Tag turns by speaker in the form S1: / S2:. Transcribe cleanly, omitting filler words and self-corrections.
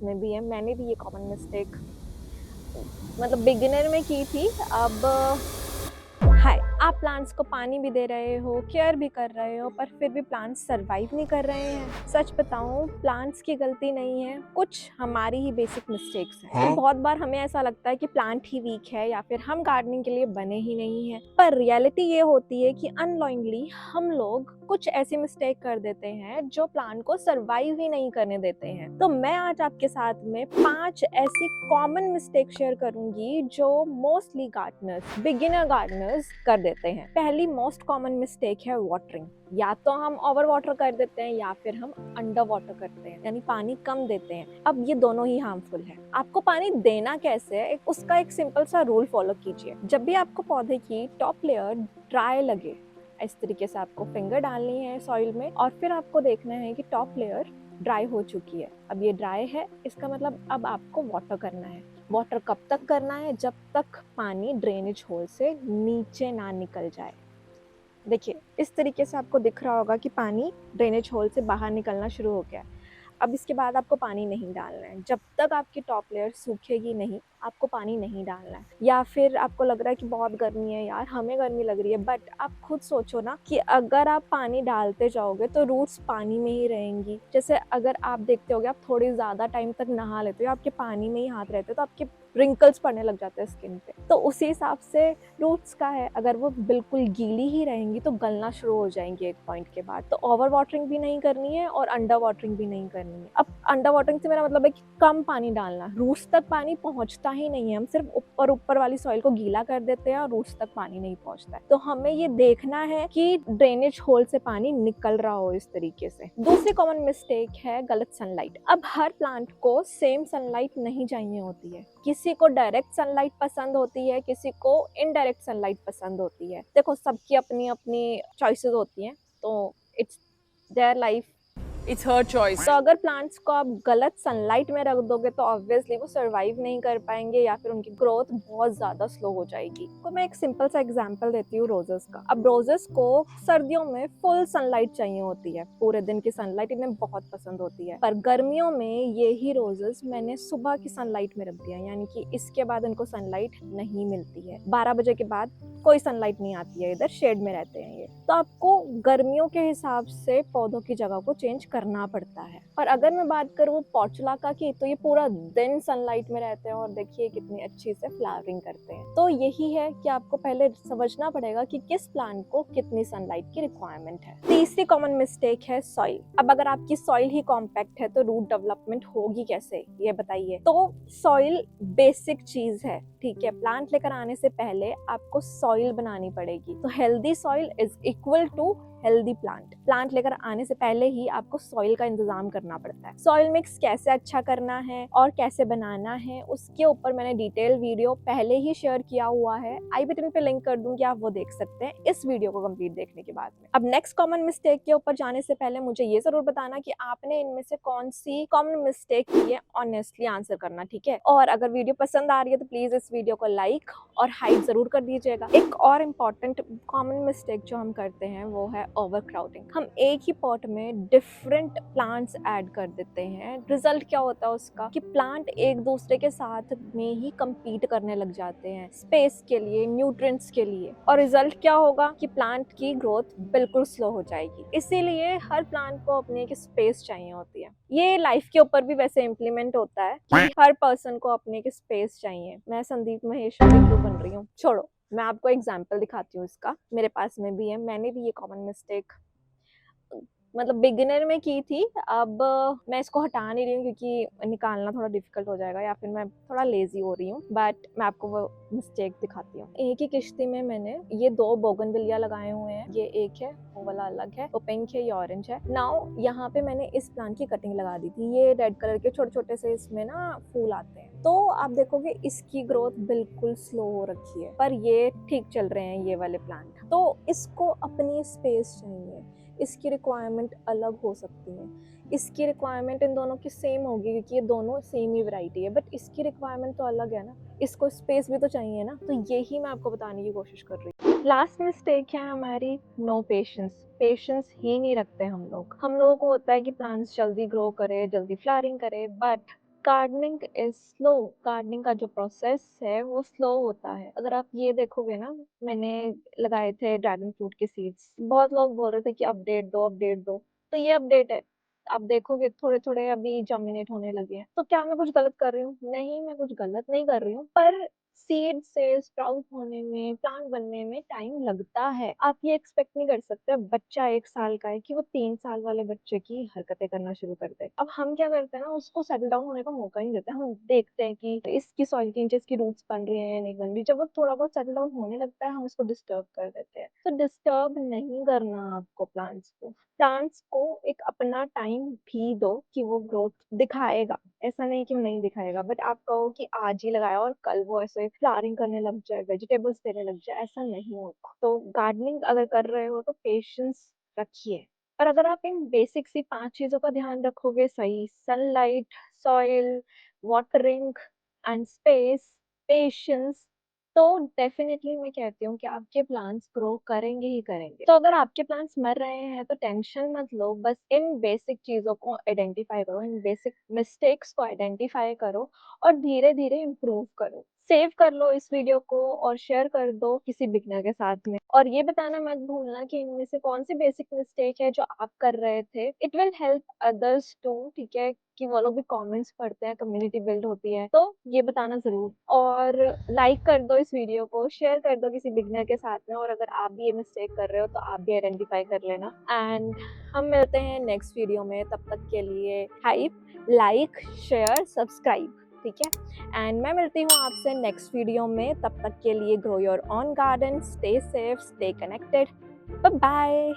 S1: में भी है, मैंने भी ये कॉमन मिस्टेक मतलब बिगिनर में की थी। अब हाय, आप प्लांट्स को पानी भी दे रहे हो, केयर भी कर रहे हो, पर फिर भी प्लांट्स सरवाइव नहीं कर रहे हैं। सच बताऊं, प्लांट्स की गलती नहीं है, कुछ हमारी ही बेसिक मिस्टेक्स हैं। तो बहुत बार हमें ऐसा लगता है कि प्लांट ही वीक है या फिर हम गार्डनिंग के लिए बने ही नहीं हैं। पर रियलिटी ये होती है कि अननोइंगली हम लोग कुछ ऐसी मिस्टेक कर देते हैं जो प्लांट को सरवाइव ही नहीं करने देते हैं। तो मैं आज आपके साथ में 5 ऐसी कॉमन मिस्टेक शेयर करूंगी जो मोस्टली गार्डनर्स, बिगिनर गार्डनर्स कर देते हैं। पहली मोस्ट कॉमन मिस्टेक है वाटरिंग। या तो हम ओवर वाटर कर देते हैं या फिर हम अंडर वाटर करते हैं, यानी पानी कम देते हैं। अब ये दोनों ही हार्मफुल है। आपको पानी देना कैसे है, उसका एक सिंपल सा रूल फॉलो कीजिए। जब भी आपको पौधे की टॉप लेयर ड्राई लगे, इस तरीके से आपको फिंगर डालनी है सॉइल में और फिर आपको देखना है कि टॉप लेयर ड्राई हो चुकी है। अब ये ड्राई है, इसका मतलब अब आपको वाटर करना है। वाटर कब तक करना है? जब तक पानी ड्रेनेज होल से नीचे ना निकल जाए। देखिए, इस तरीके से आपको दिख रहा होगा कि पानी ड्रेनेज होल से बाहर निकलना शुरू हो गया है। अब इसके बाद आपको पानी नहीं डालना है। जब तक आपकी टॉप लेयर सूखेगी नहीं, आपको पानी नहीं डालना है। या फिर आपको लग रहा है कि बहुत गर्मी है यार, हमें गर्मी लग रही है, बट आप खुद सोचो ना कि अगर आप पानी डालते जाओगे तो रूट्स पानी में ही रहेंगी। जैसे अगर आप देखते होगे, आप थोड़ी ज़्यादा टाइम तक नहा लेते हो, आपके पानी में ही हाथ रहते तो आपके रिंकल्स पड़ने लग जाते हैं स्किन पे। तो उसी हिसाब से रूट्स का है, अगर वो बिल्कुल गीली ही रहेंगी तो गलना शुरू हो जाएंगी एक पॉइंट के बाद। तो ओवर वाटरिंग भी नहीं करनी है और अंडर वाटरिंग भी नहीं करनी है। अब अंडर वाटरिंग से मेरा मतलब है कि कम पानी डालना। रूट्स तक पानी पहुंचता ही नहीं है, हम सिर्फ ऊपर ऊपर वाली सॉइल को गीला कर देते हैं और रूट्स तक पानी नहीं पहुंचता है। तो हमें ये देखना है कि ड्रेनेज होल से पानी निकल रहा हो इस तरीके से। दूसरी कॉमन मिस्टेक है गलत सनलाइट। अब हर प्लांट को सेम सनलाइट नहीं चाहिए होती है। किसी को डायरेक्ट सनलाइट पसंद होती है, किसी को इनडायरेक्ट सनलाइट पसंद होती है। देखो, सबकी अपनी अपनी चॉइसेस होती हैं, तो it's their life, it's her choice. तो अगर प्लांट्स को आप गलत सनलाइट में रख दोगे तो ऑब्वियसली वो सरवाइव नहीं कर पाएंगे या फिर उनकी ग्रोथ बहुत ज्यादा स्लो हो जाएगी। तो मैं एक सिंपल सा एग्जांपल देती हूँ रोजेस का। अब रोजेस को सर्दियों में फुल सनलाइट चाहिए होती है, पूरे दिन की सनलाइट इन्हें बहुत पसंद होती है। पर गर्मियों में ये ही रोजेस मैंने सुबह की सनलाइट में रख दिया, यानी कि इसके बाद इनको सनलाइट नहीं मिलती है। 12 बजे के बाद कोई सनलाइट नहीं आती है, इधर शेड में रहते हैं ये। तो आपको गर्मियों के हिसाब से पौधों की जगह को चेंज करना पड़ता है। और अगर मैं बात करूँ पोर्चुलाका की, तो ये पूरा दिन सनलाइट में रहते हैं और देखिए कितनी अच्छी से फ्लावरिंग करते हैं। तो यही है कि आपको पहले समझना पड़ेगा कि किस प्लांट को कितनी सनलाइट की रिक्वायरमेंट है। तीसरी कॉमन मिस्टेक है सॉइल। अब अगर आपकी सॉइल ही कॉम्पैक्ट है तो रूट डेवलपमेंट होगी कैसे, ये बताइए। तो सॉइल बेसिक चीज है, ठीक है। प्लांट लेकर आने से पहले आपको सॉइल बनानी पड़ेगी। तो healthy soil is equal to healthy plant. Plant लेकर आने से पहले ही आपको सॉइल का इंतजाम करना पड़ता है। सॉइल मिक्स कैसे अच्छा करना है और कैसे बनाना है, उसके ऊपर मैंने डिटेल वीडियो पहले ही शेयर किया हुआ है। आई बटन पे लिंक कर दूंगी, आप वो देख सकते हैं इस वीडियो को कंप्लीट देखने के बाद में। अब नेक्स्ट कॉमन मिस्टेक के ऊपर जाने से पहले मुझे ये जरूर बताना कि आपने इनमें से कौन सी कॉमन मिस्टेक की है, ऑनेस्टली आंसर करना, ठीक है। और अगर वीडियो पसंद आ रही है तो प्लीज इस वीडियो को लाइक और हाइप जरूर कर दीजिएगा। एक और इम्पॉर्टेंट कॉमन मिस्टेक जो हम करते हैं वो है ओवरक्राउडिंग। हम एक ही पॉट में डिफरेंट प्लांट्स ऐड कर देते हैं। रिजल्ट क्या होता है उसका कि प्लांट एक दूसरे के साथ में ही compete करने लग जाते हैं स्पेस के लिए, न्यूट्रिएंट्स के लिए। और रिजल्ट क्या होगा कि प्लांट की ग्रोथ बिल्कुल स्लो हो जाएगी। इसीलिए हर प्लांट को अपनी एक स्पेस चाहिए होती है। ये लाइफ के ऊपर भी वैसे इम्प्लीमेंट होता है कि हर पर्सन को अपनी एक स्पेस चाहिए। मैं संदीप महेश्वरी क्यों बन रही हूँ, छोड़ो। मैं आपको एग्जाम्पल दिखाती हूँ इसका, मेरे पास में भी है। मैंने भी ये कॉमन मिस्टेक मतलब बिगिनर में की थी। अब मैं इसको हटा नहीं रही हूँ क्योंकि निकालना थोड़ा डिफिकल्ट हो जाएगा या फिर मैं थोड़ा लेजी हो रही हूँ, बट मैं आपको वो मिस्टेक दिखाती हूँ। एक ही किश्ती में मैंने ये 2 बोगनविलिया लगाए हुए हैं। ये एक है, वो वाला अलग है, वो पिंक है, ये ऑरेंज है। नाउ यहाँ पे मैंने इस प्लांट की कटिंग लगा दी थी। ये रेड कलर के छोटे छोटे से इसमें ना फूल आते हैं। तो आप देखोगे इसकी ग्रोथ बिल्कुल स्लो हो रखी है, पर ये ठीक चल रहे हैं ये वाले प्लांट। तो इसको अपनी स्पेस चाहिए, इसकी रिक्वायरमेंट अलग हो सकती है। इसकी रिक्वायरमेंट इन दोनों की सेम होगी क्योंकि ये दोनों सेम ही वैरायटी है, बट इसकी रिक्वायरमेंट तो अलग है ना, इसको स्पेस भी तो चाहिए ना। तो यही मैं आपको बताने की कोशिश कर रही हूँ। लास्ट मिस्टेक है हमारी नो पेशेंस। पेशेंस ही नहीं रखते हम लोग। हम लोगों को होता है कि प्लांट्स जल्दी ग्रो करे, जल्दी फ्लावरिंग करे, but gardening is slow. Gardening का जो प्रोसेस है वो स्लो होता है। अगर आप ये देखोगे ना, मैंने लगाए थे ड्रैगन फ्रूट के सीड्स, बहुत लोग बोल रहे थे कि अपडेट दो अपडेट दो, तो ये अपडेट है। आप देखोगे थोड़े थोड़े अभी जर्मिनेट होने लगे हैं। तो क्या मैं कुछ गलत कर रही हूँ? नहीं, मैं कुछ गलत नहीं कर रही हूँ, पर सीड से स्प्राउट होने में, प्लांट बनने में टाइम लगता है। आप ये एक्सपेक्ट नहीं कर सकते बच्चा 1 साल का है कि वो 3 साल वाले बच्चे की हरकतें करना शुरू कर दे। अब हम क्या करते हैं ना, उसको सेटल डाउन होने का मौका नहीं देते। हम देखते हैं कि इसकी सॉइल के नीचे इसकी रूट्स बन रही है या नहीं बन रही। जब वो थोड़ा बहुत सेटल डाउन होने लगता है, हम उसको डिस्टर्ब कर देते हैं। तो डिस्टर्ब नहीं करना आपको प्लांट्स को। प्लांट्स को एक अपना टाइम भी दो कि वो ग्रोथ दिखाएगा। ऐसा नहीं कि वो नहीं दिखाएगा, बट आप कहो कि आज ही लगाया और कल वो ऐसे फ्लावरिंग करने लग जाए, वेजिटेबल्स देने लग जाए, ऐसा नहीं होता। तो गार्डनिंग अगर कर रहे हो तो पेशेंस रखिए। और अगर आप इन बेसिक सी 5 चीजों का ध्यान रखोगे, सही sunlight, soil, watering and space, patience, तो डेफिनेटली मैं कहती हूँ कि आपके प्लांट्स ग्रो करेंगे ही करेंगे। तो अगर आपके प्लांट्स मर रहे हैं तो टेंशन मत लो, बस इन बेसिक चीजों को आइडेंटिफाई करो, इन बेसिक मिस्टेक्स को आइडेंटिफाई करो और धीरे धीरे इम्प्रूव करो। सेव कर लो इस वीडियो को और शेयर कर दो किसी बिगनर के साथ में। और ये बताना मत भूलना कि इनमें से कौन सी बेसिक मिस्टेक है जो आप कर रहे थे। It will help others to, ठीक है, कि वो लोग भी कमेंट्स पढ़ते हैं, कम्युनिटी बिल्ड होती है। तो ये बताना जरूर। और लाइक कर दो इस वीडियो को, शेयर कर दो किसी बिगनर के साथ में। और अगर आप भी ये मिस्टेक कर रहे हो तो आप भी आइडेंटिफाई कर लेना। एंड हम मिलते हैं नेक्स्ट वीडियो में। तब तक के लिए हाइप, लाइक, शेयर, सब्सक्राइब, ठीक है। एंड मैं मिलती हूँ आपसे नेक्स्ट वीडियो में। तब तक के लिए grow your own garden, stay safe, stay connected, bye bye.